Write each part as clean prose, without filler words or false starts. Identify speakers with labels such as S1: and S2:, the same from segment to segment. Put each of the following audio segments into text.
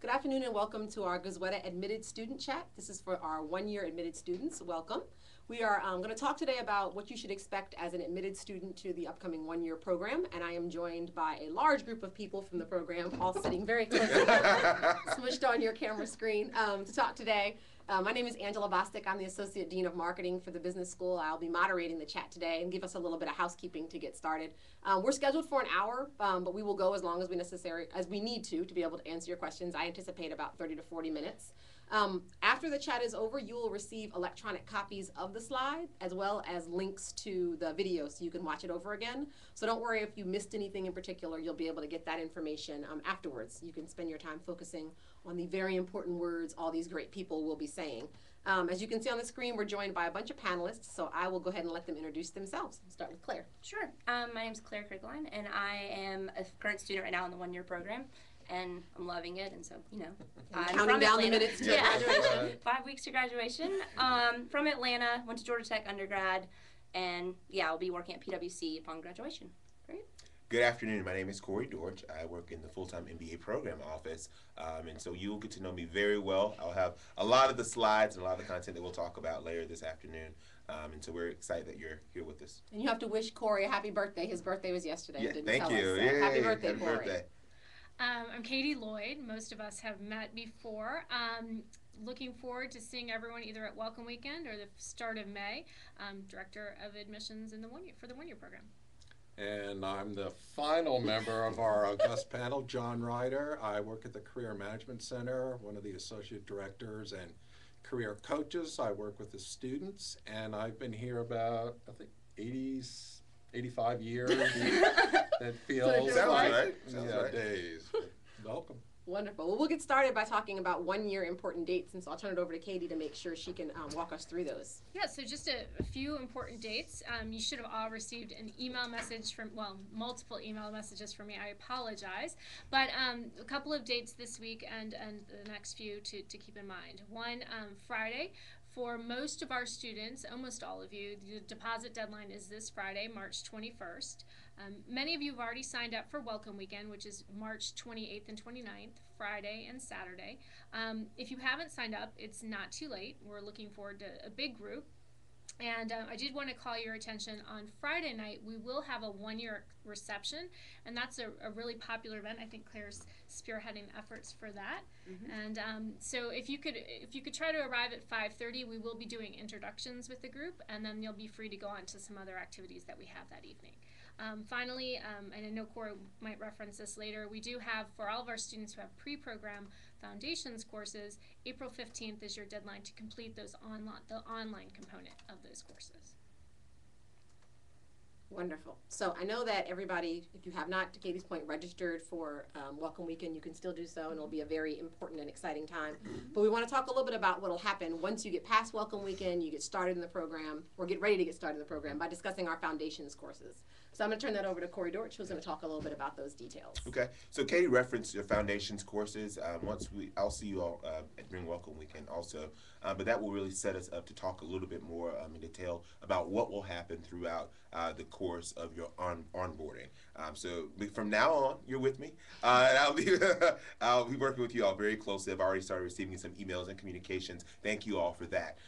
S1: Good afternoon and welcome to our Goizueta Admitted Student Chat. This is for our one-year admitted students. Welcome. We are going to talk today about what you should expect as an admitted student to the upcoming one-year program, and I am joined by a large group of people from the program, all sitting very closely, smushed on your camera screen, to talk today. My name is Angela Bostic. I'm the Associate Dean of Marketing for the Business School. I'll be moderating the chat today and give us a little bit of housekeeping to get started. We're scheduled for an hour, but we will go as long as we need to be able to answer your questions. I anticipate about 30 to 40 minutes. After the chat is over, you will receive electronic copies of the slide as well as links to the video so you can watch it over again. So don't worry if you missed anything in particular, you'll be able to get that information afterwards. You can spend your time focusing on the very important words all these great people will be saying. As you can see on the screen, we're joined by a bunch of panelists, so I will go ahead and let them introduce themselves. We'll start with Claire.
S2: Sure. My name is Claire Kirkline, and I am a current student right now in the one-year program, and I'm loving it, and so, I'm
S1: counting down the minutes to graduation.
S2: 5 weeks to graduation. From Atlanta, went to Georgia Tech undergrad, and I'll be working at PwC upon graduation.
S1: Great.
S3: Good afternoon. My name is Corey Dorch. I work in the full-time MBA program office, and so you'll get to know me very well. I'll have a lot of the slides and a lot of the content that we'll talk about later this afternoon, and so we're excited that you're here with us.
S1: And you have to wish Corey a happy birthday. His birthday was yesterday.
S3: Yeah,
S1: Didn't
S3: thank
S1: tell
S3: you.
S1: Us, so
S3: Yay,
S1: happy birthday,
S3: happy
S1: Corey.
S3: birthday.
S4: I'm Katie Lloyd. Most of us have met before. Looking forward to seeing everyone either at Welcome Weekend or the start of May. Director of Admissions in for the one-year program.
S5: And I'm the final member of our august panel, John Ryder. I work at the Career Management Center, one of the associate directors and career coaches. I work with the students, and I've been here about, I think, 85 years. It feels
S1: Sounds
S5: like
S3: right. Sounds right.
S5: days. Welcome.
S1: Wonderful. Well, we'll get started by talking about one-year important dates, and so I'll turn it over to Katie to make sure she can walk us through those.
S4: Yeah, so just a few important dates. You should have all received an email message multiple email messages from me. I apologize. But a couple of dates this week and the next few to keep in mind. One, Friday. For most of our students, almost all of you, the deposit deadline is this Friday, March 21st. Many of you have already signed up for Welcome Weekend, which is March 28th and 29th, Friday and Saturday. If you haven't signed up, it's not too late. We're looking forward to a big group. And I did want to call your attention on Friday night. We will have a one-year reception, and that's a really popular event. I think Claire's spearheading efforts for that. Mm-hmm. And so if you could try to arrive at 5:30, we will be doing introductions with the group, and then you'll be free to go on to some other activities that we have that evening. Finally, and I know Cora might reference this later, we do have, for all of our students who have pre-program foundations courses, April 15th is your deadline to complete the online component of those courses.
S1: Wonderful. So I know that everybody, if you have not, to Katie's point, registered for Welcome Weekend, you can still do so, and it'll be a very important and exciting time. But we want to talk a little bit about what will happen once you get past Welcome Weekend, you get started in the program, or get ready to get started in the program by discussing our foundations courses. So I'm going to turn that over to Corey Dorch, who's going to talk a little bit about those details.
S3: Okay, so Katie referenced your foundations courses. I'll see you all during Welcome Weekend also, but that will really set us up to talk a little bit more in detail about what will happen throughout the course of your onboarding. So from now on, you're with me, and I'll be working with you all very closely. I've already started receiving some emails and communications. Thank you all for that.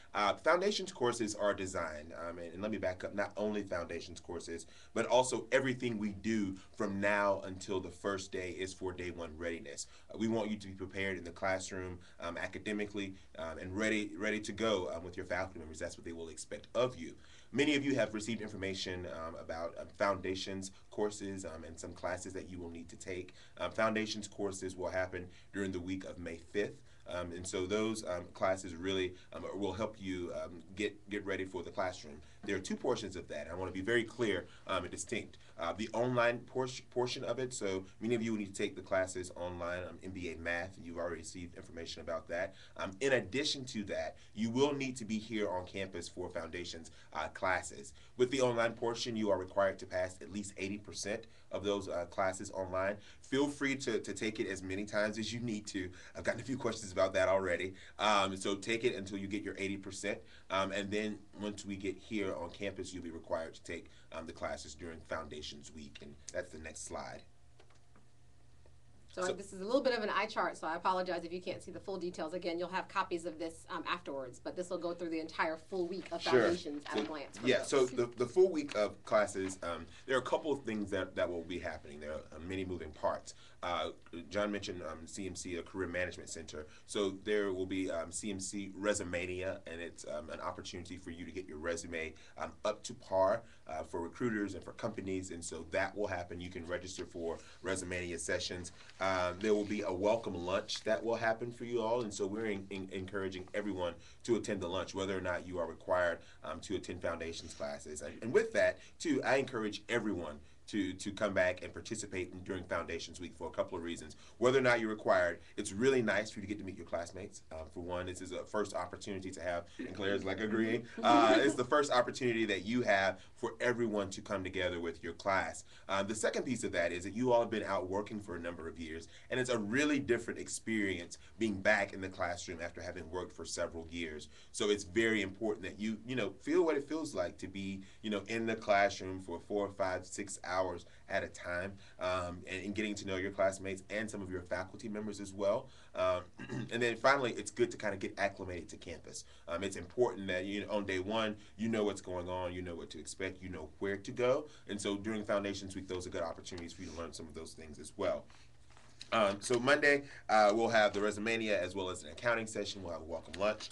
S3: Foundations courses are designed, and let me back up, not only foundations courses, but also everything we do from now until the first day is for day one readiness. We want you to be prepared in the classroom academically and ready to go with your faculty members. That's what they will expect of you. Many of you have received information about foundations courses and some classes that you will need to take. Foundations courses will happen during the week of May 5th. And so those classes really will help you get ready for the classroom. There are two portions of that. I want to be very clear and distinct. The online portion of it, so many of you will need to take the classes online, MBA Math. You've already received information about that. In addition to that, you will need to be here on campus for foundations classes. With the online portion, you are required to pass at least 80% of those classes online. Feel free to take it as many times as you need to. I've gotten a few questions about that already. So take it until you get your 80%. And then once we get here on campus, you'll be required to take the classes during Foundations Week. And that's the next slide.
S1: So this is a little bit of an eye chart, so I apologize if you can't see the full details. Again, you'll have copies of this afterwards, but this will go through the entire full week of
S3: Sure.
S1: foundations at
S3: So,
S1: a glance.
S3: yeah, so the full week of classes, there are a couple of things that will be happening. There are many moving parts. John mentioned CMC, a Career Management Center. So there will be CMC Resumania, and it's an opportunity for you to get your resume up to par for recruiters and for companies. And so that will happen. You can register for Resumania sessions. There will be a welcome lunch that will happen for you all. And so we're encouraging everyone to attend the lunch, whether or not you are required to attend foundations classes. And with that, too, I encourage everyone to come back and participate during Foundations Week for a couple of reasons. Whether or not you're required, it's really nice for you to get to meet your classmates. For one, this is a first opportunity to have, and Claire's like agreeing, it's the first opportunity that you have for everyone to come together with your class. The second piece of that is that you all have been out working for a number of years, and it's a really different experience being back in the classroom after having worked for several years. So it's very important that you feel what it feels like to be, in the classroom for 4, 5, 6 hours at a time, and getting to know your classmates and some of your faculty members as well. And then finally, it's good to kind of get acclimated to campus. It's important that on day one, you know what's going on, you know what to expect, you know where to go. And so during Foundations Week, those are good opportunities for you to learn some of those things as well. So Monday, we'll have the Resumania as well as an accounting session. We'll have a welcome lunch.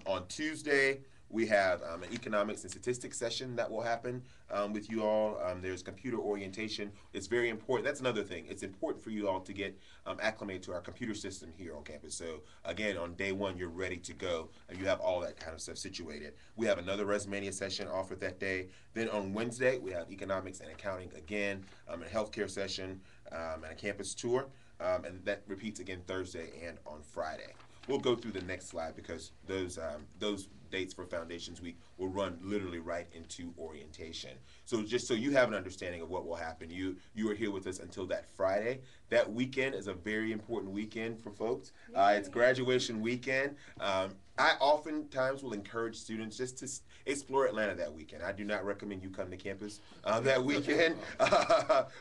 S3: On Tuesday, we have an economics and statistics session that will happen with you all. There's computer orientation. It's very important. That's another thing. It's important for you all to get acclimated to our computer system here on campus. So again, on day one, you're ready to go and you have all that kind of stuff situated. We have another Resumania session offered that day. Then on Wednesday, we have economics and accounting again, a healthcare session, and a campus tour. And that repeats again Thursday and on Friday. We'll go through the next slide because those dates for Foundations Week will run literally right into orientation. So just so you have an understanding of what will happen, you are here with us until that Friday. That weekend is a very important weekend for folks. It's graduation weekend. I oftentimes will encourage students just to explore Atlanta that weekend. I do not recommend you come to campus that weekend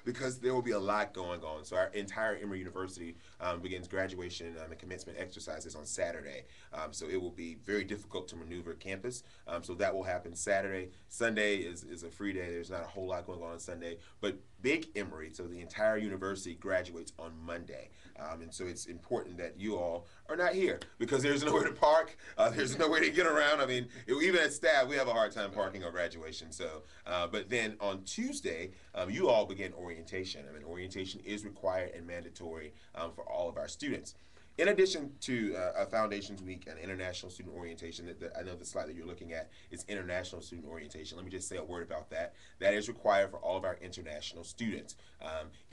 S3: because there will be a lot going on. So our entire Emory University begins graduation and commencement exercises on Saturday. So it will be very difficult to maneuver campus. So that will happen Saturday. Sunday is a free day. There's not a whole lot going on Sunday. But Big Emory, so the entire university graduates on Monday. And so it's important that you all are not here because there's nowhere to park. There's nowhere to get around. I mean, even at staff, we have a hard time parking on graduation. So, but then on Tuesday, you all begin orientation. I mean, orientation is required and mandatory for all of our students. In addition to Foundations Week and International Student Orientation, I know the slide that you're looking at is International Student Orientation. Let me just say a word about that. That is required for all of our international students.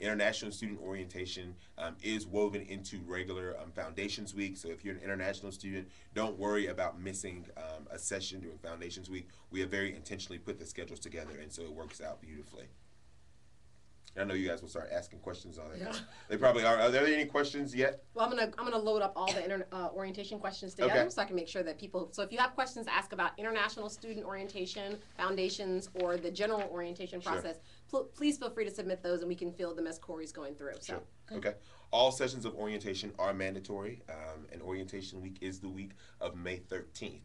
S3: International Student Orientation is woven into regular Foundations Week. So if you're an international student, don't worry about missing a session during Foundations Week. We have very intentionally put the schedules together, and so it works out beautifully. I know you guys will start asking questions on it. Yeah. They probably are. Are there any questions yet?
S1: Well, I'm gonna load up all the orientation questions together, so I can make sure that people. So if you have questions to ask about international student orientation, foundations, or the general orientation process, please feel free to submit those, and we can field them as Corey's going through. So.
S3: Sure. Okay. All sessions of orientation are mandatory, and orientation week is the week of May 13th.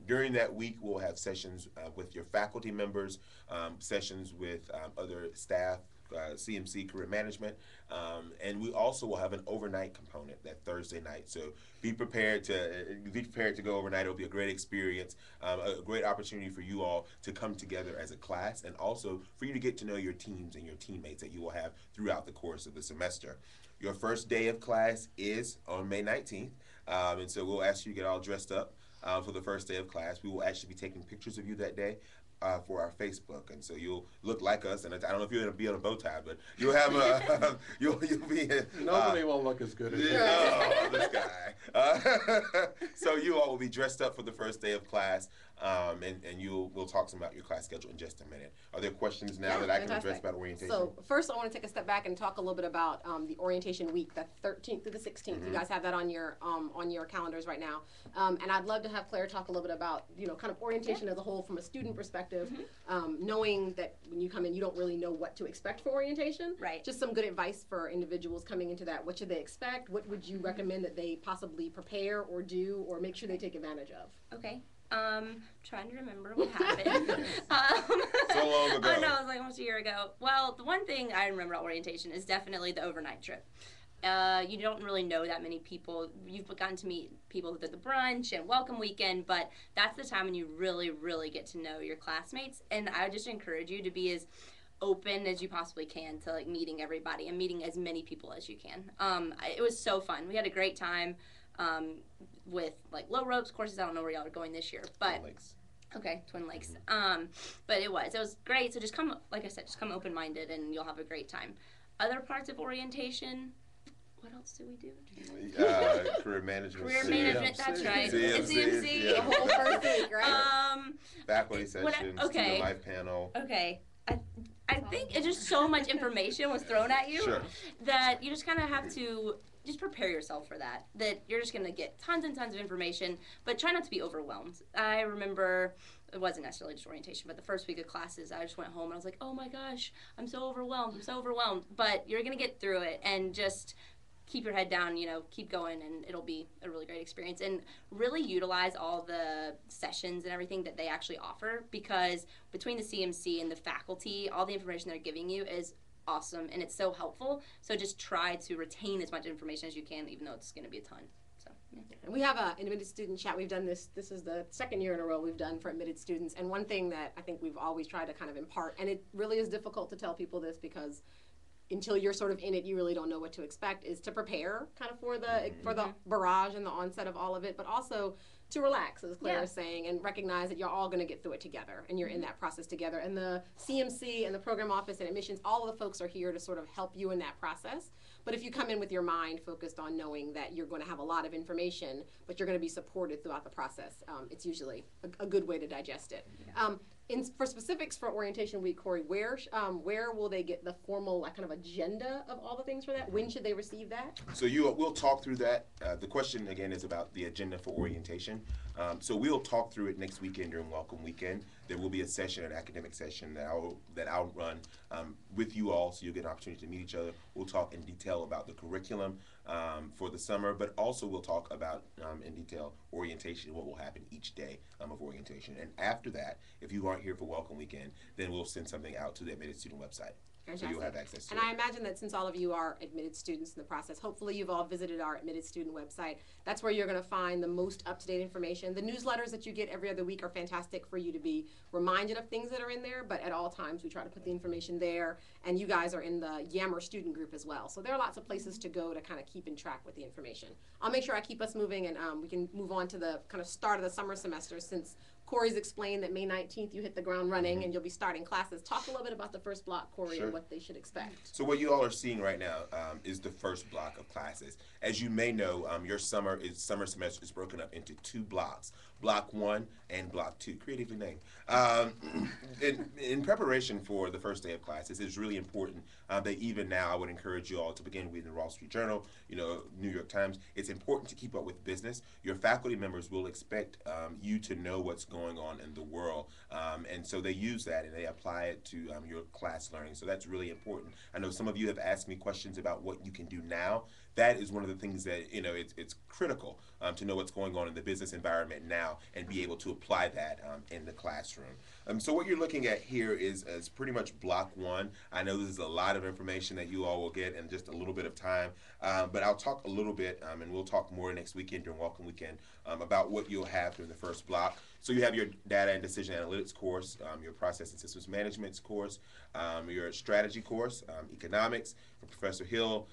S3: During that week, we'll have sessions with your faculty members, sessions with other staff. CMC Career Management, and we also will have an overnight component that Thursday night. So be prepared to go overnight. It'll be a great experience, a great opportunity for you all to come together as a class, and also for you to get to know your teams and your teammates that you will have throughout the course of the semester. Your first day of class is on May 19th, and so we'll ask you to get all dressed up for the first day of class. We will actually be taking pictures of you that day. For our Facebook, and so you'll look like us. And I don't know if you're gonna be on a bow tie, but you'll have a you'll be.
S5: Nobody will look as good as you.
S3: Oh, this guy. So you all will be dressed up for the first day of class, and we'll talk some about your class schedule in just a minute. Are there questions now that I can address about orientation?
S1: So first, I want to take a step back and talk a little bit about the orientation week, the 13th through the 16th. You guys have that on your calendars right now, and I'd love to have Claire talk a little bit about kind of orientation as a whole from a student perspective, knowing that when you come in, you don't really know what to expect for orientation.
S2: Right.
S1: Just some good advice for individuals coming into that. What should they expect? What would you recommend that they possibly prepare or do or make sure they take advantage of?
S2: Okay. Trying to remember what happened.
S3: So long ago.
S2: I know, it was like almost a year ago. Well, the one thing I remember about orientation is definitely the overnight trip. You don't really know that many people. You've gotten to meet people at the brunch and welcome weekend, but that's the time when you really, really get to know your classmates. And I would just encourage you to be as open as you possibly can to like meeting everybody and meeting as many people as you can. It was so fun. We had a great time. With like low ropes courses. I don't know where y'all are going this year, but okay, Twin Lakes. But it was great. So just come, like I said, just come open-minded and you'll have a great time. Other parts of orientation, what else do we do?
S3: Career management.
S2: Career management, that's right.
S3: CMC,
S2: CMC.
S3: yeah.
S1: The whole first week, right?
S3: Faculty sessions,
S2: okay.
S3: student life panel.
S2: Okay. I think it's just so much information was thrown at you that you just kind of have to just prepare yourself for that you're just going to get tons and tons of information, but try not to be overwhelmed. I remember it wasn't necessarily just orientation, but the first week of classes, I just went home and I was like, oh my gosh, I'm so overwhelmed. But you're going to get through it and just keep your head down, keep going, and it'll be a really great experience. And really utilize all the sessions and everything that they actually offer, because between the CMC and the faculty, all the information they're giving you is awesome and it's so helpful. So just try to retain as much information as you can, even though it's going to be a ton. So yeah.
S1: And we have an admitted student chat. We've done this is the second year in a row we've done for admitted students, and one thing that I think we've always tried to kind of impart, and it really is difficult to tell people this because until you're sort of in it, you really don't know what to expect, is to prepare kind of for the barrage and the onset of all of it, but also to relax, as Claire is saying, and recognize that you're all going to get through it together, and you're in that process together. And the CMC and the program office and admissions, all of the folks are here to sort of help you in that process. But if you come in with your mind focused on knowing that you're going to have a lot of information, but you're going to be supported throughout the process, it's usually a good way to digest it. Yeah. For specifics for orientation week, Corey, where will they get the formal kind of agenda of all the things for that? When should they receive that?
S3: So we'll talk through that. The question again is about the agenda for orientation. So we'll talk through it next weekend during Welcome Weekend. There will be a session, an academic session that I'll run with you all, so you'll get an opportunity to meet each other. We'll talk in detail about the curriculum for the summer, but also we'll talk about in detail orientation, what will happen each day of orientation. And after that, if you aren't here for Welcome Weekend, then we'll send something out to the admitted student website.
S1: Fantastic.
S3: So you'll have access to
S1: it. And I
S3: it.
S1: imagine that since all of you are admitted students in the process, hopefully you've all visited our admitted student website. That's where you're going to find the most up-to-date information. The newsletters that you get every other week are fantastic for you to be reminded of things that are in there, but at all times we try to put the information there. And you guys are in the Yammer student group as well. So there are lots of places to go to kind of keep in track with the information. I'll make sure I keep us moving, and we can move on to the kind of start of the summer semester, since Corey's explained that May 19th you hit the ground running and you'll be starting classes. Talk a little bit about the first block, Corey, and what they should expect.
S3: So what you all are seeing right now is the first block of classes. As you may know, your summer semester is broken up into two blocks, Block 1 and Block 2, creatively named. In preparation for the first day of classes, it's really important that even now I would encourage you all to begin reading the Wall Street Journal, New York Times. It's important to keep up with business. Your faculty members will expect you to know what's going on in the world, and so they use that and they apply it to your class learning. So that's really important. I know some of you have asked me questions about what you can do now. That is one of the things that, it's critical to know what's going on in the business environment now and be able to apply that in the classroom. So what you're looking at here is pretty much Block 1. I know this is a lot of information that you all will get in just a little bit of time, but I'll talk a little bit, and we'll talk more next weekend during Welcome Weekend about what you'll have during the first block. So you have your data and decision analytics course, your process and systems management course, your strategy course, economics from Professor Hill,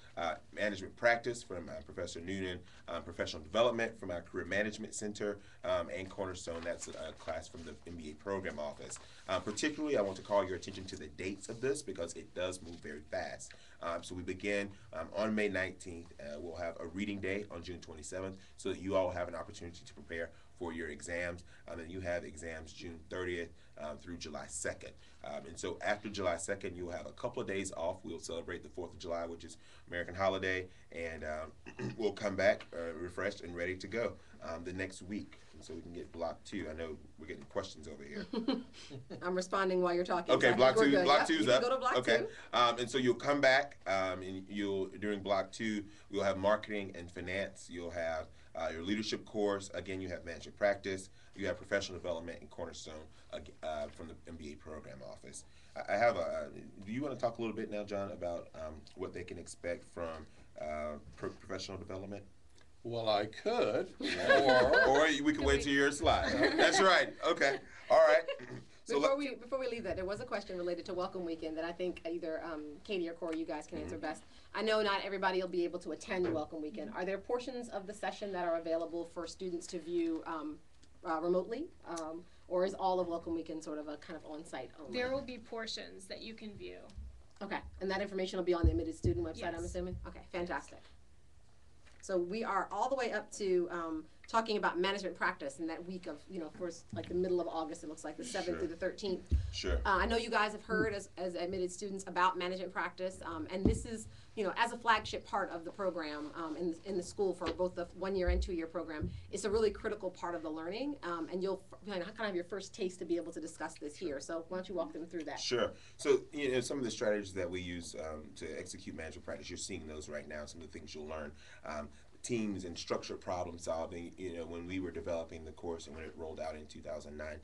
S3: management practice from Professor Noonan, professional development from our career management center, and Cornerstone. That's a class from the MBA program office. Particularly, I want to call your attention to the dates of this because it does move very fast. So we begin on May 19th. We'll have a reading day on June 27th so that you all have an opportunity to prepare for your exams. And you have exams June 30th through July 2nd. And so after July 2nd, you'll have a couple of days off. We'll celebrate the 4th of July, which is American holiday, and we'll come back refreshed and ready to go the next week. And so we can get block 2. I know we're getting questions over here.
S1: I'm responding while you're talking.
S3: Okay,
S1: so
S3: block 2.
S1: good.
S3: Block
S1: Yep,
S3: 2's
S1: you
S3: up.
S1: can go to block
S3: Okay.
S1: 2.
S3: And so you'll come back, and you'll during block 2, you'll have marketing and finance. You'll have your leadership course. Again, you have management practice. You have professional development and Cornerstone from the MBA program office. I have a. Do you want to talk a little bit now, John, about what they can expect from professional development?
S5: Well, I could,
S3: Or we can wait till your slide. That's right. Okay. All right. So
S1: Before we leave that, there was a question related to Welcome Weekend that I think either Katie or Corey, you guys can answer best. I know not everybody will be able to attend Welcome Weekend. Are there portions of the session that are available for students to view remotely? Or is all of Welcome Weekend sort of a kind of on-site only?
S4: There will be portions that you can view.
S1: Okay, and that information will be on the admitted student website,
S4: Yes.
S1: I'm assuming? Okay, fantastic. So we are all the way up to talking about management practice in that week of, first, like the middle of August, it looks like the 7th
S3: Sure.
S1: through the 13th.
S3: Sure.
S1: I know you guys have heard as admitted students about management practice, and this is, as a flagship part of the program in the school for both the 1-year and 2-year program, it's a really critical part of the learning, and you'll kind of have your first taste to be able to discuss this here. So why don't you walk them through that?
S3: Sure. So, some of the strategies that we use to execute management practice, you're seeing those right now, some of the things you'll learn. Teams and structured problem solving. When we were developing the course and when it rolled out in 2009,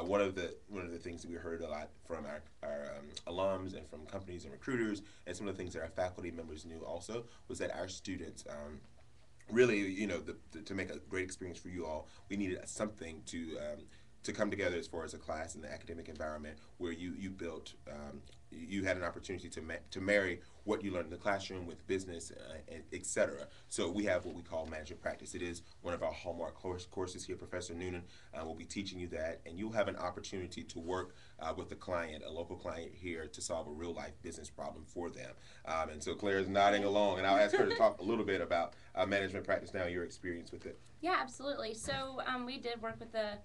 S3: one of the things that we heard a lot from our alums and from companies and recruiters, and some of the things that our faculty members knew also, was that our students really, to make a great experience for you all, we needed something to come together as far as a class in the academic environment where you built, you had an opportunity to marry what you learned in the classroom with business, and et cetera. So we have what we call management practice. It is one of our hallmark courses here. Professor Noonan will be teaching you that, and you'll have an opportunity to work with a client, a local client here, to solve a real life business problem for them. And so Claire is nodding along, and I'll ask her to talk a little bit about management practice now, your experience with it.
S2: Yeah, absolutely. So we did work with the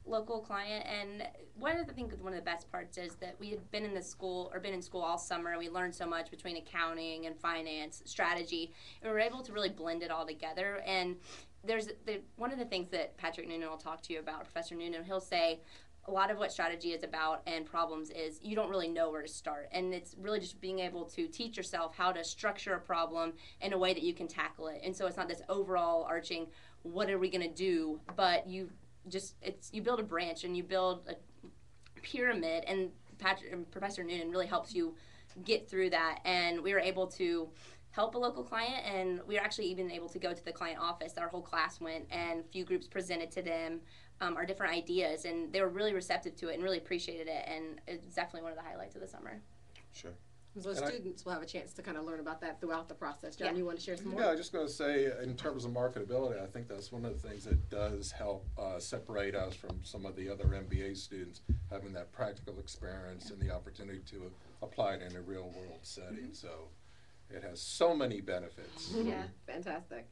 S2: local client, and one of the best parts is that we had been in school all summer, and we learned so much between accounting and finance strategy, and we were able to really blend it all together. And there's one of the things that Patrick Noonan will talk to you about, Professor Noonan, he'll say a lot of what strategy is about and problems is you don't really know where to start, and it's really just being able to teach yourself how to structure a problem in a way that you can tackle it. And so it's not this overall arching what are we going to do, but you build a branch and you build a pyramid, and Professor Noonan really helps you get through that. And we were able to help a local client, and we were actually even able to go to the client office. Our whole class went, and a few groups presented to them our different ideas, and they were really receptive to it and really appreciated it, and it's definitely one of the highlights of the summer.
S3: Sure.
S1: So students will have a chance to kind of learn about that throughout the process. John, you want to share some more?
S5: Yeah, I was just going to say, in terms of marketability, I think that's one of the things that does help separate us from some of the other MBA students, having that practical experience and the opportunity to apply it in a real world setting. So it has so many benefits.
S1: Yeah, fantastic.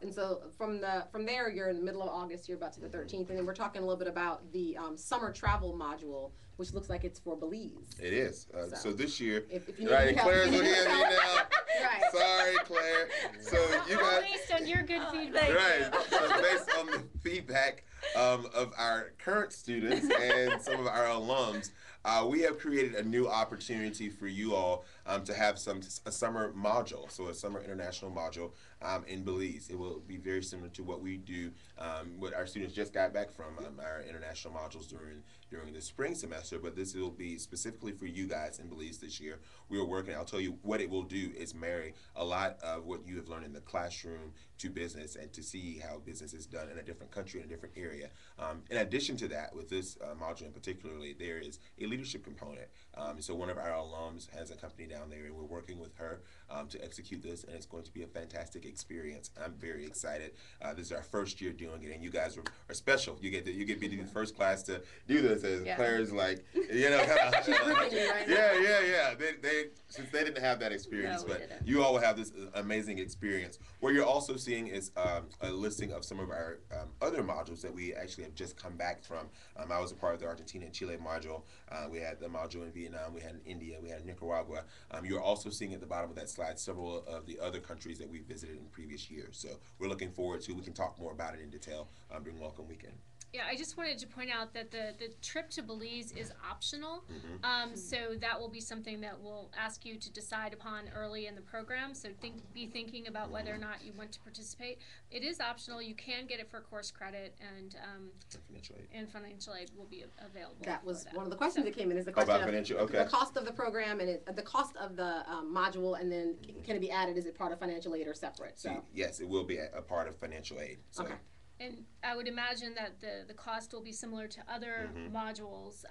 S1: And so from there, you're in the middle of August, you're about to the 13th, and then we're talking a little bit about the summer travel module, which looks like it's for Belize.
S3: It is. So this year,
S1: if you need
S3: right,
S1: any help,
S3: Claire's
S1: you need
S3: looking at me
S1: help.
S3: now.
S1: Right.
S3: Sorry, Claire. So you guys,
S4: Based on your good feedback.
S3: right. So based on the feedback of our current students and some of our alums, we have created a new opportunity for you all to have a summer module, so a summer international module in Belize. It will be very similar to what we do, what our students just got back from our international modules during the spring semester, but this will be specifically for you guys in Belize this year. We are working, I'll tell you what it will do is marry a lot of what you have learned in the classroom to business and to see how business is done in a different country, in a different area. In addition to that, with this module in particularly, there is a leadership component. So one of our alums has a company down down there, and we're working with her to execute this, and it's going to be a fantastic experience. I'm very excited. This is our first year doing it, and you guys are special. You get to be the first class to do this. As Claire's like, you know, kind of. Yeah. They since they didn't have that experience, but you all will have this amazing experience. What you're also seeing is a listing of some of our other modules that we actually have just come back from. I was a part of the Argentina and Chile module. We had the module in Vietnam. We had in India. We had in Nicaragua. You're also seeing at the bottom of that slide several of the other countries that we visited in previous years. So we're looking forward to. We can talk more about it in detail during Welcome Weekend.
S4: Yeah, I just wanted to point out that the trip to Belize is optional. So that will be something that we'll ask you to decide upon early in the program. So be thinking about whether or not you want to participate. It is optional. You can get it for course credit, and financial aid will be available.
S1: That was one of the questions that came in. Is the question of the cost of the program and the cost of the module, and then can it be added? Is it part of financial aid or separate? So
S3: yes, it will be a part of financial aid. So. Okay.
S4: And I would imagine that the cost will be similar to other modules.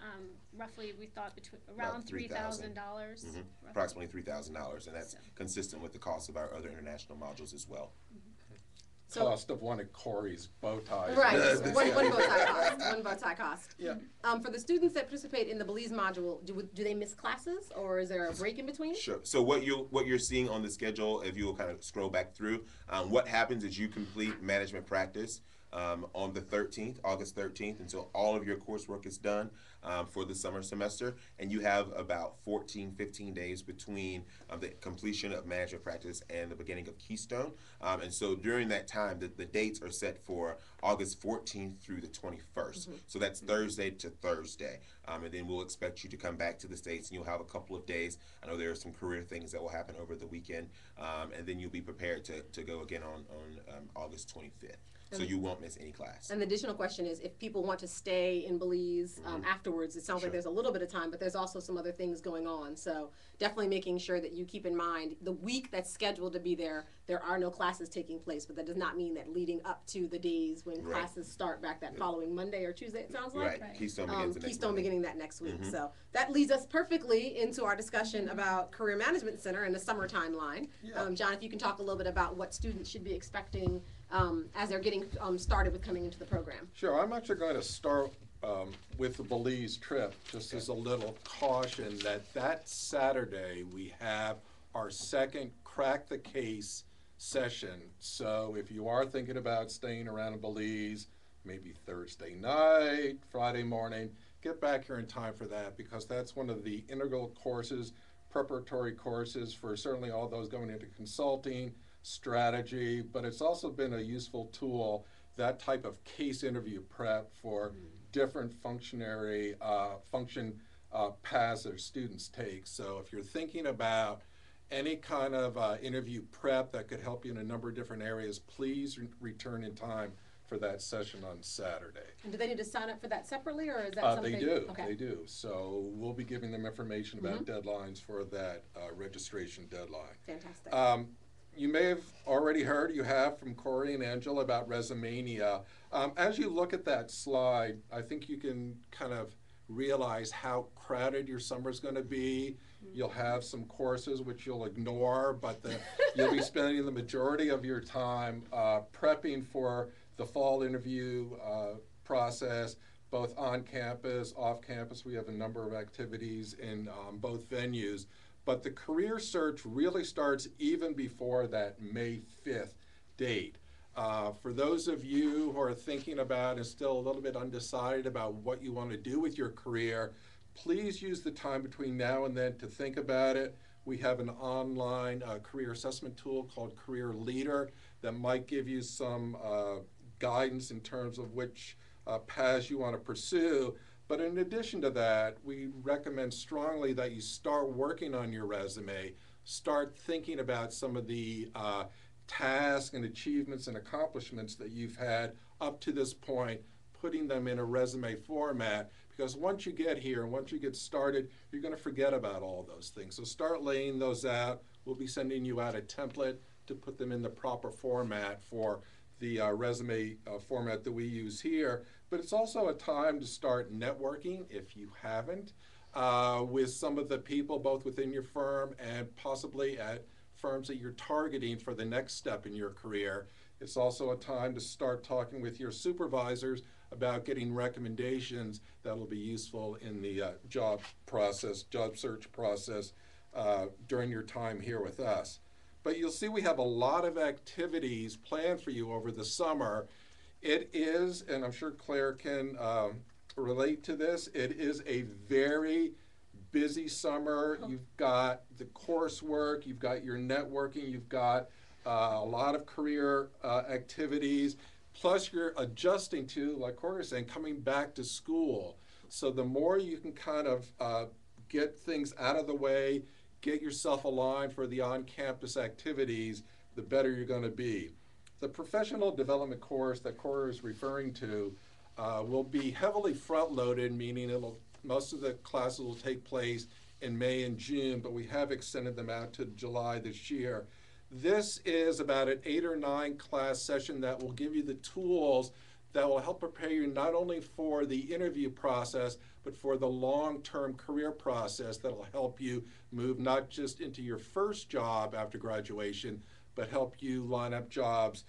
S4: Roughly, we thought around $3,000.
S3: Approximately $3,000, and that's consistent with the cost of our other international modules as well.
S5: So, cost of one of Corey's bow ties.
S1: Right, one bow tie cost. One bow tie cost. Yeah. For the students that participate in the Belize module, do they miss classes, or is there a break in between?
S3: Sure. So what you're seeing on the schedule, if you will kind of scroll back through, what happens is you complete management practice on the 13th, August 13th, and so all of your coursework is done for the summer semester, and you have about 15 days between the completion of management practice and the beginning of Keystone. And so during that time, the dates are set for August 14th through the 21st. So that's Thursday to Thursday. And then we'll expect you to come back to the States, and you'll have a couple of days. I know there are some career things that will happen over the weekend, and then you'll be prepared to go again on August 25th. So you won't miss any class.
S1: And the additional question is, if people want to stay in Belize afterwards, it sounds like there's a little bit of time, but there's also some other things going on. So definitely making sure that you keep in mind the week that's scheduled to be there are no classes taking place, but that does not mean that leading up to the days when classes start back that following Monday or Tuesday, it sounds like.
S3: Right. Keystone
S1: beginning that next week. So that leads us perfectly into our discussion about Career Management Center and the summer timeline. John, if you can talk a little bit about what students should be expecting as they're getting started with coming into the program.
S5: Sure. I'm actually going to start with the Belize trip, just as a little caution that Saturday we have our second Crack the Case session. So if you are thinking about staying around in Belize, maybe Thursday night, Friday morning, get back here in time for that, because that's one of the integral courses, preparatory courses for certainly all those going into consulting, strategy, but it's also been a useful tool, that type of case interview prep for different function paths that students take. So if you're thinking about any kind of interview prep that could help you in a number of different areas, please return in time for that session on Saturday.
S1: And do they need to sign up for that separately, or is that something?
S5: They do. Okay. They do. So we'll be giving them information about deadlines for that registration deadline.
S1: Fantastic.
S5: You may have already heard, you have from Corey and Angela about Resumania. As you look at that slide, I think you can kind of realize how crowded your summer is going to be. You'll have some courses which you'll ignore, but you'll be spending the majority of your time prepping for the fall interview process, both on campus, off campus. We have a number of activities in both venues. But the career search really starts even before that May 5th date. For those of you who are thinking about and still a little bit undecided about what you want to do with your career, please use the time between now and then to think about it. We have an online career assessment tool called Career Leader that might give you some guidance in terms of which paths you want to pursue. But in addition to that, we recommend strongly that you start working on your resume, start thinking about some of the tasks and achievements and accomplishments that you've had up to this point, putting them in a resume format, because once you get here and once you get started, you're going to forget about all those things. So start laying those out. We'll be sending you out a template to put them in the proper format for the resume format that we use here. But it's also a time to start networking if you haven't. with some of the people both within your firm and possibly at firms that you're targeting for the next step in your career. It's also a time to start talking with your supervisors about getting recommendations that will be useful in the job search process during your time here with us. But you'll see we have a lot of activities planned for you over the summer. It is, and I'm sure Claire can relate to this, it is a very busy summer. You've got the coursework, you've got your networking, you've got a lot of career activities, plus you're adjusting to, like Corey was saying, coming back to school. So the more you can kind of get things out of the way, get yourself aligned for the on-campus activities, the better you're going to be. The professional development course that Corey is referring to will be heavily front-loaded, meaning most of the classes will take place in May and June, but we have extended them out to July this year. This is about an 8 or 9 class session that will give you the tools that will help prepare you not only for the interview process, but for the long-term career process that will help you move not just into your first job after graduation, but help you line up jobs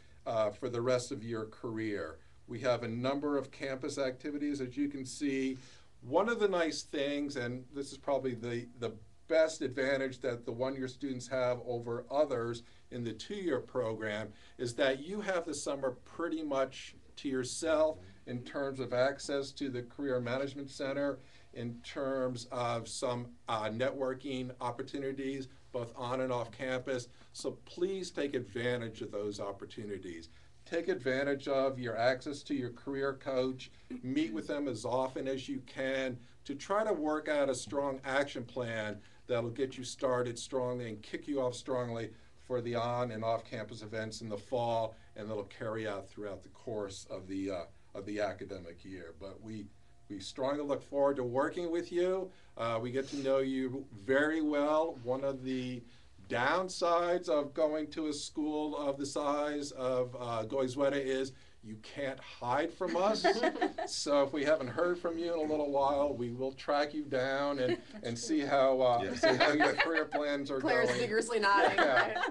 S5: for the rest of your career. We have a number of campus activities, as you can see. One of the nice things, and this is probably the best advantage that the one-year students have over others in the 2-year program, is that you have the summer pretty much to yourself in terms of access to the Career Management Center, in terms of some networking opportunities, both on and off campus. So please take advantage of those opportunities. Take advantage of your access to your career coach. Meet with them as often as you can to try to work out a strong action plan that'll get you started strongly and kick you off strongly for the on and off campus events in the fall, and that'll carry out throughout the course of the academic year. But we strongly look forward to working with you. We get to know you very well. One of the downsides of going to a school of the size of Goizueta is you can't hide from us. So if we haven't heard from you in a little while, we will track you down and see how your career plans are
S1: Claire's
S5: going.
S1: vigorously nodding.
S5: Yeah.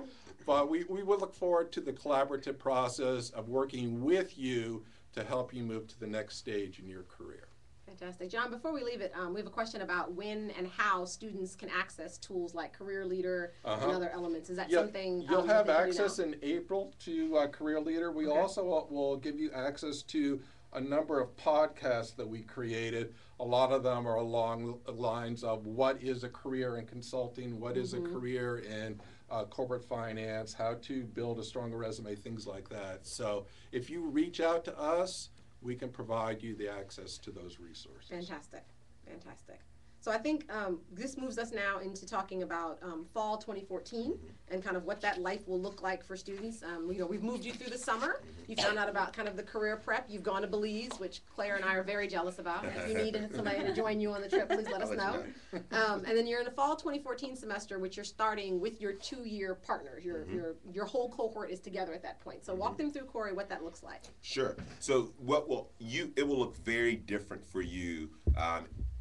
S5: But we would look forward to the collaborative process of working with you to help you move to the next stage in your career.
S1: Fantastic. John, before we leave it, we have a question about when and how students can access tools like Career Leader and other elements. Is that something
S5: you'll have
S1: that they
S5: access
S1: know?
S5: in April to Career Leader. We also will give you access to a number of podcasts that we created. A lot of them are along the lines of what is a career in consulting, what is a career in corporate finance, how to build a stronger resume, things like that. So if you reach out to us, we can provide you the access to those resources.
S1: Fantastic, fantastic. So I think this moves us now into talking about fall 2014 and kind of what that life will look like for students. We've moved you through the summer. You found out about kind of the career prep. You've gone to Belize, which Claire and I are very jealous about. If you need somebody to join you on the trip, please let us know. And then you're in the fall 2014 semester, which you're starting with your 2-year partners. Your whole cohort is together at that point. So walk them through, Corey, what that looks like.
S3: Sure. So it will look very different for you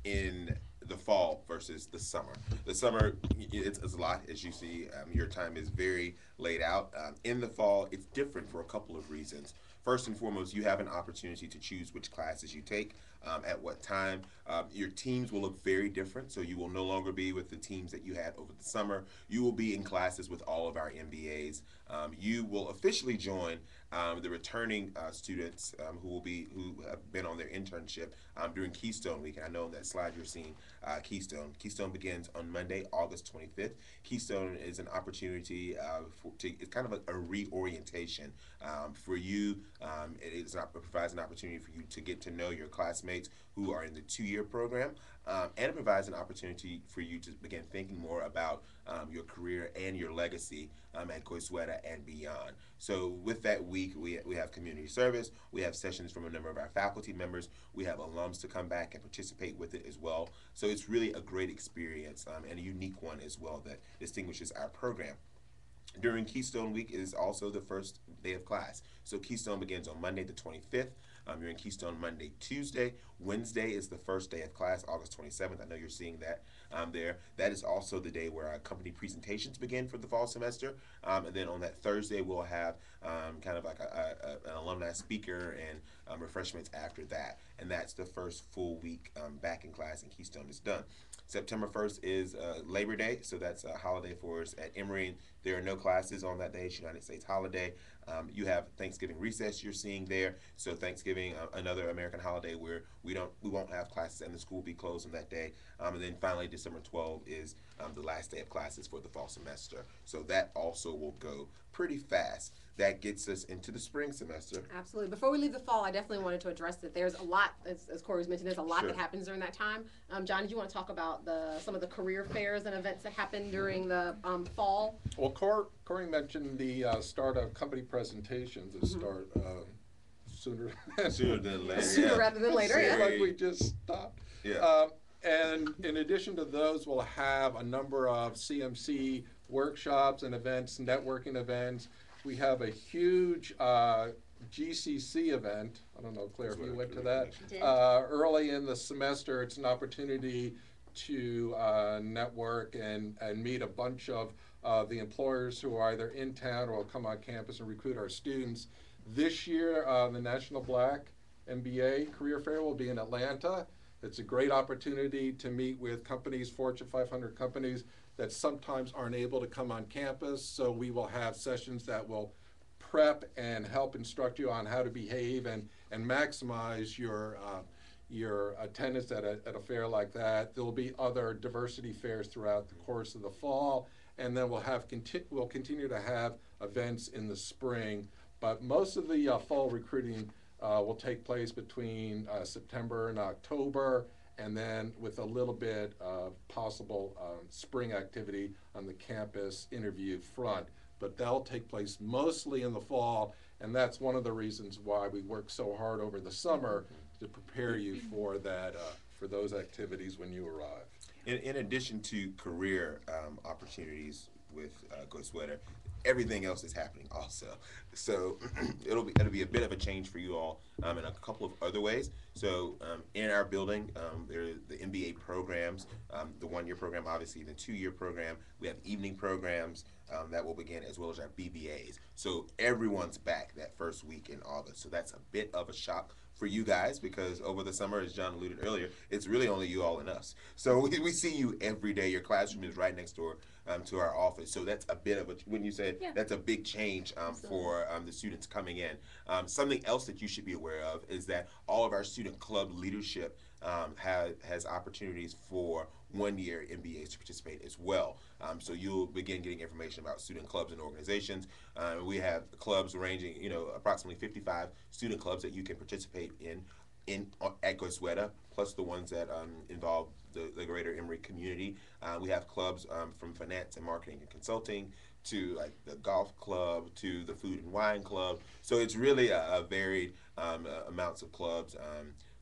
S3: in the fall versus the summer. The summer, it's a lot, as you see. Your time is very laid out. In the fall, it's different for a couple of reasons. First and foremost, you have an opportunity to choose which classes you take, at what time. Your teams will look very different, so you will no longer be with the teams that you had over the summer. You will be in classes with all of our MBAs. You will officially join the returning students who have been on their internship during Keystone Week. And I know on that slide you're seeing Keystone. Keystone begins on Monday, August 25th. Keystone is an opportunity it's kind of a reorientation for you. It provides an opportunity for you to get to know your classmates who are in the 2-year program, and it provides an opportunity for you to begin thinking more about your career and your legacy at Goizueta and beyond. So with that week, we have community service, we have sessions from a number of our faculty members, we have alums to come back and participate with it as well. So it's really a great experience and a unique one as well that distinguishes our program. During Keystone Week is also the first day of class. So Keystone begins on Monday the 25th. You're in Keystone Monday, Tuesday. Wednesday is the first day of class, August 27th. I know you're seeing that there. That is also the day where our company presentations begin for the fall semester. And then on that Thursday, we'll have kind of like an alumni speaker and refreshments after that. And that's the first full week back in class, and Keystone is done. September 1st is Labor Day, so that's a holiday for us at Emory. There are no classes on that day. It's United States holiday. You have Thanksgiving recess you're seeing there. So Thanksgiving, another American holiday where we won't have classes and the school will be closed on that day. And then finally, December 12th is the last day of classes for the fall semester. So that also will go pretty fast. That gets us into the spring semester.
S1: Absolutely. Before we leave the fall, I definitely wanted to address that there's a lot, as Corey was mentioning, there's a lot
S3: Sure.
S1: that happens during that time. John, did you want to talk about some of the career fairs and events that happen during the fall?
S5: Well, Corey mentioned the start of company presentations that start sooner
S3: Than later.
S1: Sooner rather than later,
S5: Seems
S1: yeah.
S5: like we just stopped.
S3: Yeah.
S5: And in addition to those, we'll have a number of CMC workshops and events, networking events. We have a huge GCC event. I don't know, Claire, if you went to that.
S2: Did.
S5: Early in the semester, it's an opportunity to network and meet a bunch of the employers who are either in town or will come on campus and recruit our students. This year, the National Black MBA Career Fair will be in Atlanta. It's a great opportunity to meet with companies, Fortune 500 companies, that sometimes aren't able to come on campus. So we will have sessions that will prep and help instruct you on how to behave and maximize your attendance at a fair like that. There'll be other diversity fairs throughout the course of the fall, and then we'll continue to have events in the spring. But most of the fall recruiting will take place between September and October, and then with a little bit of possible spring activity on the campus interview front. But that'll take place mostly in the fall, and that's one of the reasons why we work so hard over the summer to prepare you for that, for those activities when you arrive.
S3: In addition to career opportunities with Goizueta, everything else is happening also. So it'll be a bit of a change for you all in a couple of other ways. So in our building, there are the MBA programs, the 1-year program, obviously the 2-year program. We have evening programs that will begin, as well as our BBAs. So everyone's back that first week in August. So that's a bit of a shock for you guys, because over the summer, as John alluded earlier, it's really only you all and us. So we see you every day. Your classroom is right next door to our office. So that's a bit of a, when you said that's a big change for the students coming in. Something else that you should be aware of is that all of our student club leadership has opportunities for 1-year MBAs to participate as well. So you'll begin getting information about student clubs and organizations. We have clubs ranging, approximately 55 student clubs that you can participate in at Goizueta, plus the ones that involve the greater Emory community. We have clubs from finance and marketing and consulting to like the golf club to the food and wine club. So it's really a varied amounts of clubs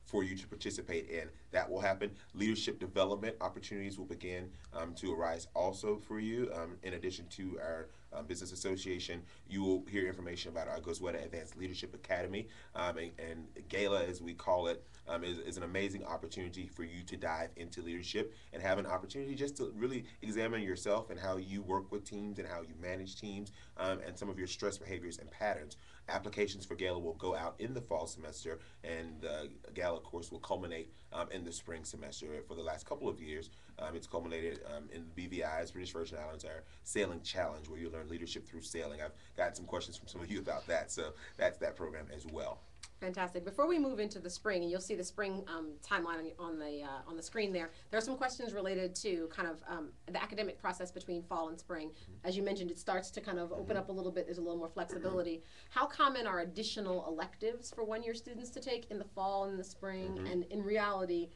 S3: for you to participate in. That will happen. Leadership development opportunities will begin to arise also for you. In addition to our business association, you will hear information about our Goizueta Advanced Leadership Academy, and Gala, as we call it, is an amazing opportunity for you to dive into leadership and have an opportunity just to really examine yourself and how you work with teams and how you manage teams, and some of your stress behaviors and patterns. Applications for Gala will go out in the fall semester, and the Gala course will culminate in the spring semester. For the last couple of years, it's culminated in the BVI's, British Virgin Islands, our Sailing Challenge, where you learn leadership through sailing. I've got some questions from some of you about that, so that's that program as well.
S1: Fantastic. Before we move into the spring, and you'll see the spring timeline on the screen there, there are some questions related to kind of the academic process between fall and spring. As you mentioned, it starts to kind of open up a little bit. There's a little more flexibility. How common are additional electives for 1-year students to take in the fall and the spring? And in reality,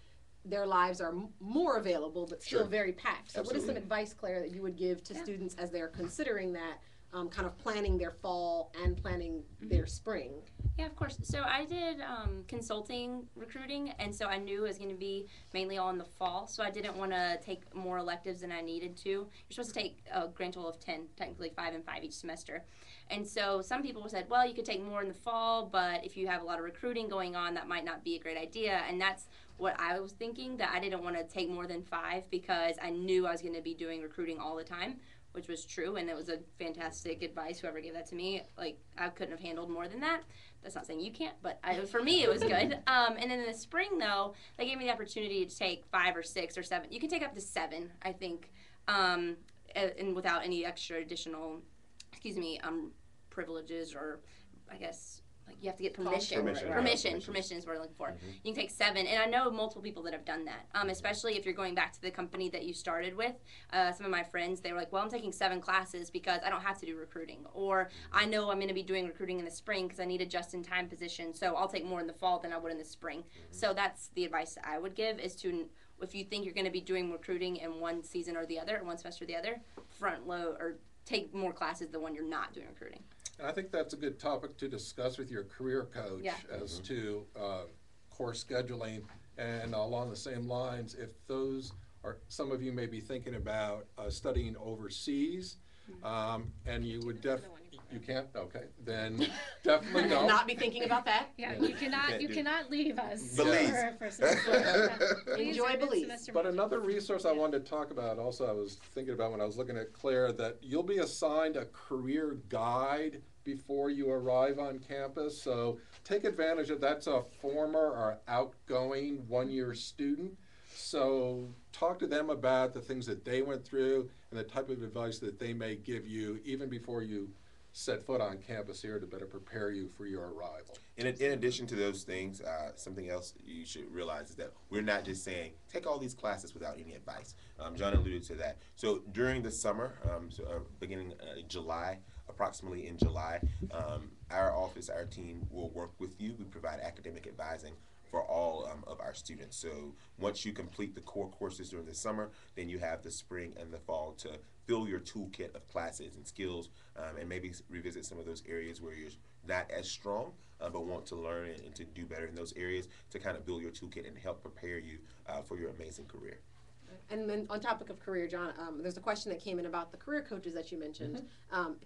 S1: their lives are more available, but still very packed. So what is some advice, Claire, that you would give to students as they're considering that? kind of planning their fall and planning their spring?
S2: Yeah, of course. So I did consulting recruiting, and so I knew it was going to be mainly all in the fall. So I didn't want to take more electives than I needed to. You're supposed to take a grand total of 10, technically 5 and 5 each semester. And so some people said, well, you could take more in the fall, but if you have a lot of recruiting going on, that might not be a great idea. And that's what I was thinking, that I didn't want to take more than 5 because I knew I was going to be doing recruiting all the time, which was true, and it was a fantastic advice. Whoever gave that to me, like, I couldn't have handled more than that. That's not saying you can't, but for me, it was good. And then in the spring, though, they gave me the opportunity to take 5 or 6 or 7. You can take up to 7, I think, and without any extra additional, privileges, or I guess, like, you have to get permission. Permission is what I'm looking for. You can take 7, and I know multiple people that have done that, especially if you're going back to the company that you started with. Some of my friends, they were like, well, I'm taking 7 classes because I don't have to do recruiting, or I know I'm going to be doing recruiting in the spring because I need a just-in-time position, so I'll take more in the fall than I would in the spring. So that's the advice I would give, is to, if you think you're going to be doing recruiting in one season or the other, one semester or the other, front load or take more classes than when you're not doing recruiting.
S5: And I think that's a good topic to discuss with your career coach as to course scheduling. And along the same lines, if those are, some of you may be thinking about studying overseas, and you would you can't? Okay, then definitely don't.
S1: Not be thinking about that.
S4: Yeah, you cannot leave us
S3: Belize.
S4: for semester.
S1: Enjoy Belize.
S5: But another resource I wanted to talk about also, I was thinking about when I was looking at Claire, that you'll be assigned a career guide before you arrive on campus. So take advantage of that's a former or outgoing one-year student. So talk to them about the things that they went through and the type of advice that they may give you even before you set foot on campus here to better prepare you for your arrival.
S3: In addition to those things, something else you should realize is that we're not just saying, take all these classes without any advice. John alluded to that. So during the summer, beginning July, approximately in July, our office, our team will work with you. We provide academic advising for all of our students. So once you complete the core courses during the summer, then you have the spring and the fall to fill your toolkit of classes and skills, and maybe revisit some of those areas where you're not as strong, but want to learn and to do better in those areas, to kind of build your toolkit and help prepare you for your amazing career.
S1: And then on topic of career, John, there's a question that came in about the career coaches that you mentioned.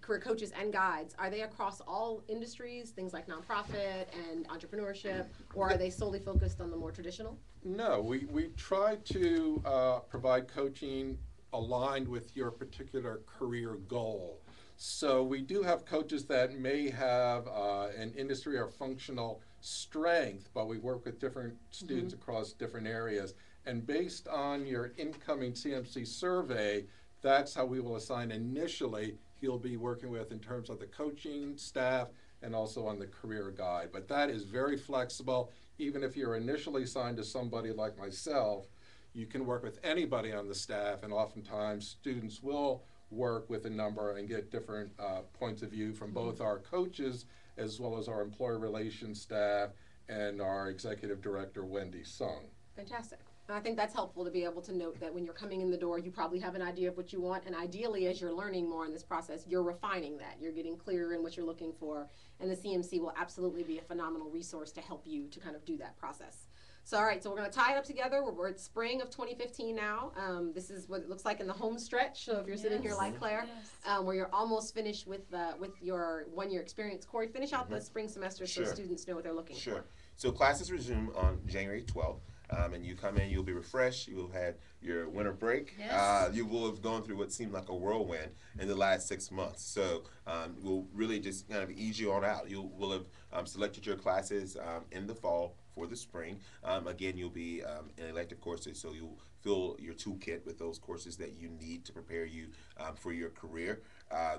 S1: Career coaches and guides, are they across all industries, things like nonprofit and entrepreneurship, or are they solely focused on the more traditional?
S5: No, we try to provide coaching aligned with your particular career goal. So we do have coaches that may have an industry or functional strength, but we work with different students across different areas. And based on your incoming CMC survey, that's how we will assign initially you'll be working with in terms of the coaching staff and also on the career guide. But that is very flexible. Even if you're initially assigned to somebody like myself, you can work with anybody on the staff, and oftentimes students will work with a number and get different points of view from both our coaches as well as our employee relations staff and our executive director, Wendy Sung.
S1: Fantastic. And I think that's helpful to be able to note that when you're coming in the door, you probably have an idea of what you want, and ideally, as you're learning more in this process, you're refining that. You're getting clearer in what you're looking for, and the CMC will absolutely be a phenomenal resource to help you to kind of do that process. So, all right, so we're going to tie it up together. We're at spring of 2015 now. This is what it looks like in the home stretch. So if you're sitting here like Claire, where you're almost finished with your one-year experience. Corey, finish out the spring semester so students know what they're looking for.
S3: So classes resume on January 12th. And you come in, you'll be refreshed, you will have had your winter break. You will have gone through what seemed like a whirlwind in the last 6 months. So we'll really just kind of ease you on out. You will have selected your classes in the fall for the spring. Again, you'll be in elective courses, so you'll fill your toolkit with those courses that you need to prepare you for your career.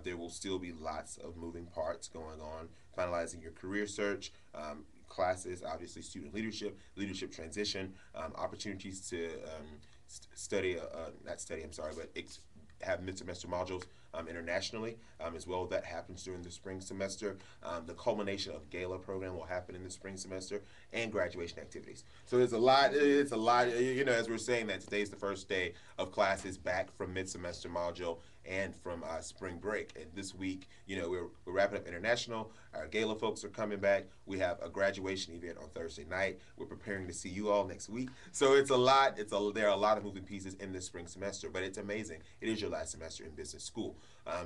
S3: There will still be lots of moving parts going on, finalizing your career search, classes, obviously student leadership, leadership transition, opportunities to have mid-semester modules internationally as well. That happens during the spring semester. The culmination of gala program will happen in the spring semester, and graduation activities. So there's a lot. It's a lot. As we're saying that today's the first day of classes back from mid-semester module and from spring break. And this week, we're wrapping up international. Our gala folks are coming back. We have a graduation event on Thursday night. We're preparing to see you all next week. So it's a lot. There are a lot of moving pieces in this spring semester, but it's amazing. It is your last semester in business school.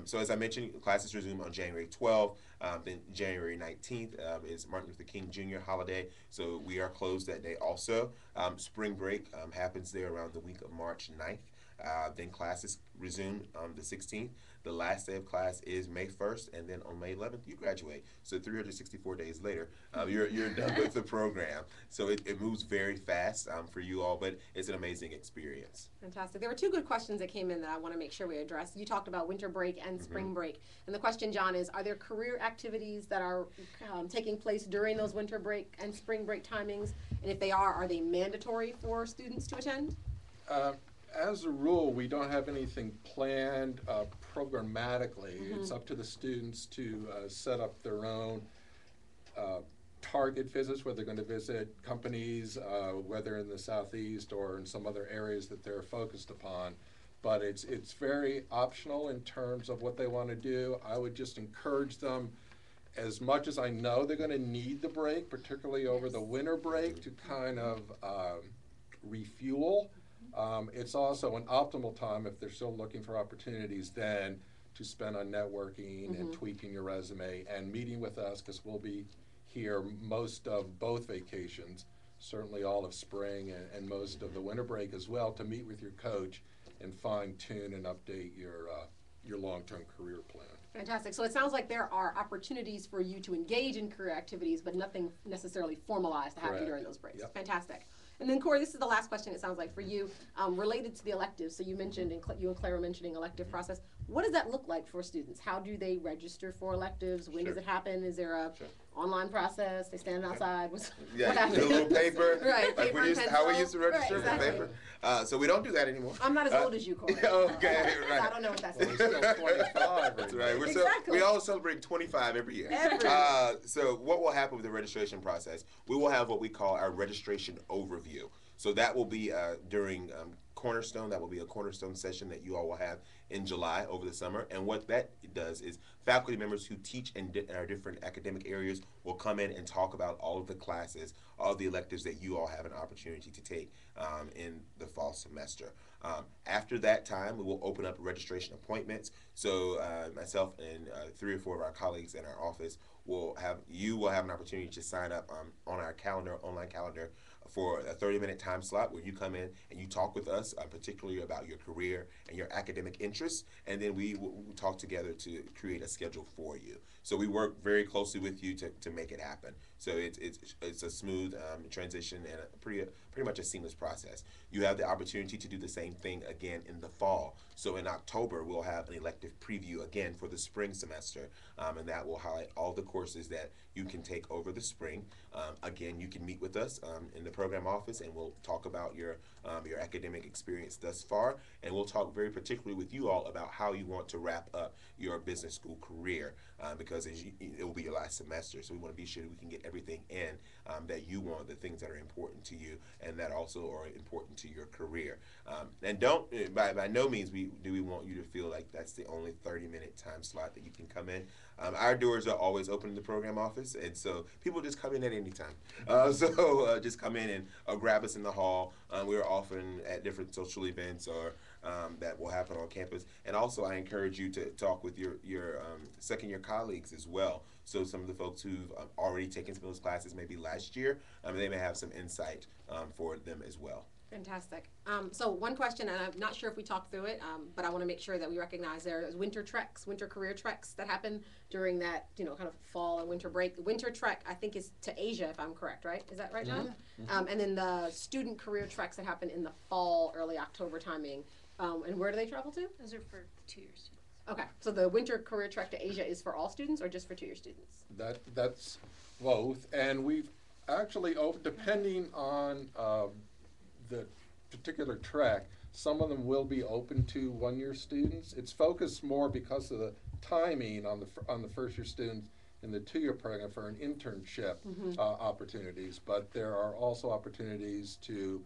S3: So as I mentioned, classes resume on January 12th. Then January 19th is Martin Luther King Jr. holiday. So we are closed that day also. Spring break happens there around the week of March 9th. Then classes resume on the 16th. The last day of class is May 1st, and then on May 11th, you graduate. So 364 days later, you're done with the program. So it moves very fast for you all, but it's an amazing experience.
S1: Fantastic. There were two good questions that came in that I want to make sure we address. You talked about winter break and spring break. And the question, John, is are there career activities that are taking place during those winter break and spring break timings? And if they are they mandatory for students to attend?
S5: As a rule, we don't have anything planned programmatically. It's up to the students to set up their own target visits, where they're going to visit companies, whether in the Southeast or in some other areas that they're focused upon. But it's very optional in terms of what they want to do. I would just encourage them, as much as I know they're going to need the break, particularly over the winter break, to kind of refuel. It's also an optimal time, if they're still looking for opportunities, then to spend on networking and tweaking your resume and meeting with us, because we'll be here most of both vacations, certainly all of spring and most of the winter break as well, to meet with your coach and fine-tune and update your long-term career plan.
S1: Fantastic. So it sounds like there are opportunities for you to engage in career activities, but nothing necessarily formalized to happen during those breaks.
S5: Yep.
S1: Fantastic. And then Corey, this is the last question, it sounds like, for you, related to the electives. So you mentioned, you and Claire were mentioning elective process. What does that look like for students? How do they register for electives? When does it happen? Is there a online process? They stand outside? What happens?
S3: A little paper.
S1: Right,
S3: like
S1: paper
S3: how we used to register
S1: with
S3: paper. So we don't do that anymore.
S1: I'm not as old as you, Corey.
S3: Okay, right.
S1: I don't know what that's
S5: Well, we're still 25.
S3: That's right.
S1: Exactly.
S3: We all celebrate 25 every year. So what will happen with the registration process? We will have what we call our registration overview. So that will be during Cornerstone. That will be a Cornerstone session that you all will have in July over the summer. And what that does is faculty members who teach in our different academic areas will come in and talk about all of the classes, all of the electives that you all have an opportunity to take in the fall semester. After that time, we will open up registration appointments. So myself and 3 or 4 of our colleagues in our office will have an opportunity to sign up on our calendar, online calendar, for a 30-minute time slot where you come in and you talk with us, particularly about your career and your academic interests, and then we will talk together to create a schedule for you. So we work very closely with you to make it happen. So it's a smooth transition and pretty much a seamless process. You have the opportunity to do the same thing again in the fall. So in October, we'll have an elective preview again for the spring semester, and that will highlight all the courses that you can take over the spring. Again, you can meet with us in the program office, and we'll talk about your academic experience thus far, and we'll talk very particularly with you all about how you want to wrap up your business school career, because it will be your last semester. So we want to be sure we can get everything in that you want, the things that are important to you and that also are important to your career. And don't, by no means do we want you to feel like that's the only 30-minute time slot that you can come in. Our doors are always open in the program office, and so people just come in at any time. So just come in and grab us in the hall. We're often at different social events or that will happen on campus. And also I encourage you to talk with your second-year colleagues as well. So some of the folks who've already taken some of those classes maybe last year, they may have some insight for them as well.
S1: Fantastic. So one question, and I'm not sure if we talked through it, but I want to make sure that we recognize there is winter career treks that happen during that, kind of fall and winter break. The winter trek, I think, is to Asia, if I'm correct, right? Is that right, John? And then the student career treks that happen in the fall, early October timing. And where do they travel to?
S4: Those are for 2-year students.
S1: Okay, so the winter career trek to Asia is for all students or just for 2-year students?
S5: That's both, and we've actually, depending on the particular track, Some of them will be open to one-year students. It's focused more because of the timing on the first-year students in the two-year program for an internship opportunities, but there are also opportunities to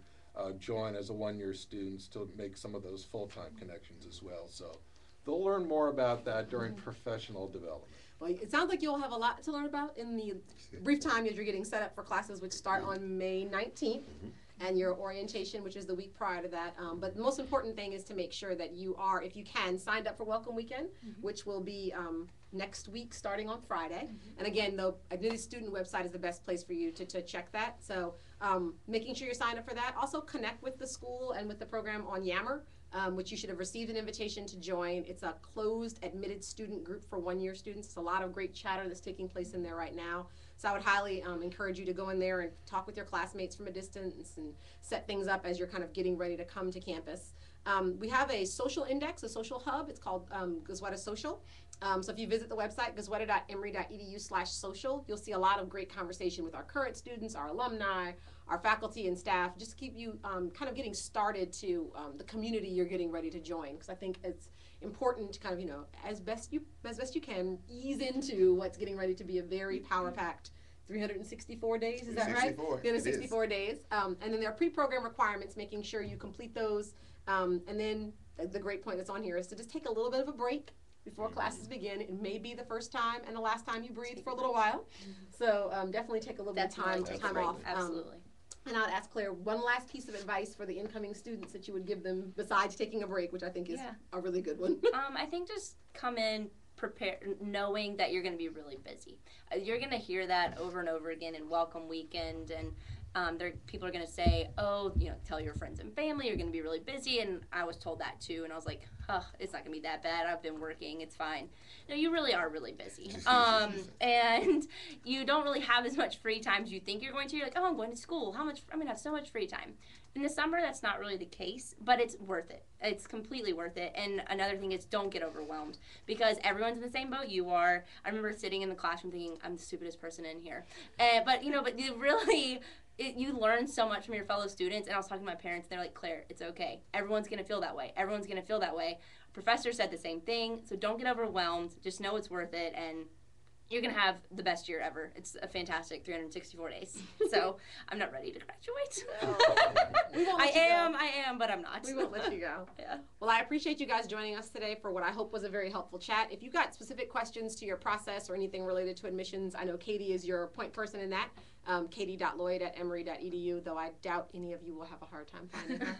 S5: join as a one-year students to make some of those full-time connections as well. So they'll learn more about that during professional development.
S1: Well, it sounds like you'll have a lot to learn about in the brief time as you're getting set up for classes, which start on May 19th. And your orientation, which is the week prior to that. But the most important thing is to make sure that you are, if you can, signed up for Welcome Weekend, which will be next week starting on Friday. And again, the Admitted Student website is the best place for you to check that. So making sure you're signed up for that. Also connect with the school and with the program on Yammer, which you should have received an invitation to join. It's a closed admitted student group for one-year students. It's a lot of great chatter that's taking place in there right now. So I would highly encourage you to go in there and talk with your classmates from a distance and set things up as you're kind of getting ready to come to campus. We have a social index, a social hub. It's called Goizueta Social. So if you visit the website, goizueta.emory.edu/social, you'll see a lot of great conversation with our current students, our alumni, our faculty and staff, just to keep you kind of getting started to the community you're getting ready to join. Because I think it's important to kind of, as best you can, ease into what's getting ready to be a very power-packed 364 days, is that right? 364 days. And then there are pre-program requirements, making sure you complete those. And then the great point that's on here is to just take a little bit of a break before classes begin. It may be the first time and the last time you breathe for a little while. So definitely take a little bit of time off.
S2: Absolutely.
S1: And I'll ask Claire one last piece of advice for the incoming students that you would give them besides taking a break, which I think is a really good one.
S2: I think just come in prepared, knowing that you're going to be really busy. You're going to hear that over and over again in Welcome Weekend, and people are going to say, oh, tell your friends and family you're going to be really busy, and I was told that too, and I was like, it's not going to be that bad. I've been working. It's fine. No, you really are really busy. And you don't really have as much free time as you think you're going to. You're like, oh, I'm going to school. I'm going to have so much free time. In the summer, that's not really the case, but it's worth it. It's completely worth it. And another thing is, don't get overwhelmed, because everyone's in the same boat you are. I remember sitting in the classroom thinking, I'm the stupidest person in here. But you really... you learn so much from your fellow students, and I was talking to my parents, and they're like, Claire, it's okay. Everyone's going to feel that way. Everyone's going to feel that way. Professor said the same thing, so don't get overwhelmed. Just know it's worth it, and you're going to have the best year ever. It's a fantastic 364 days. So I'm not ready to graduate. I am, but I'm not.
S1: We won't let you go.
S2: Yeah.
S1: Well, I appreciate you guys joining us today for what I hope was a very helpful chat. If you've got specific questions to your process or anything related to admissions, I know Katie is your point person in that. Katie.Lloyd@emory.edu, though I doubt any of you will have a hard time finding her.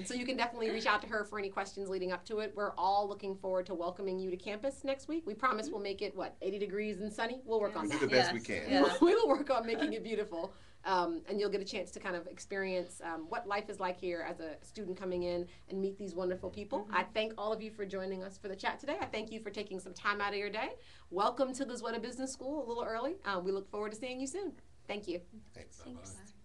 S1: So you can definitely reach out to her for any questions leading up to it. We're all looking forward to welcoming you to campus next week. We promise we'll make it, 80 degrees and sunny? We'll work on that.
S3: Do the best we can.
S2: Yeah.
S1: We will work on making it beautiful. And you'll get a chance to kind of experience what life is like here as a student coming in and meet these wonderful people. I thank all of you for joining us for the chat today. I thank you for taking some time out of your day. Welcome to Goizueta Business School a little early. We look forward to seeing you soon. Thank you.
S3: Thanks.
S2: Thanks.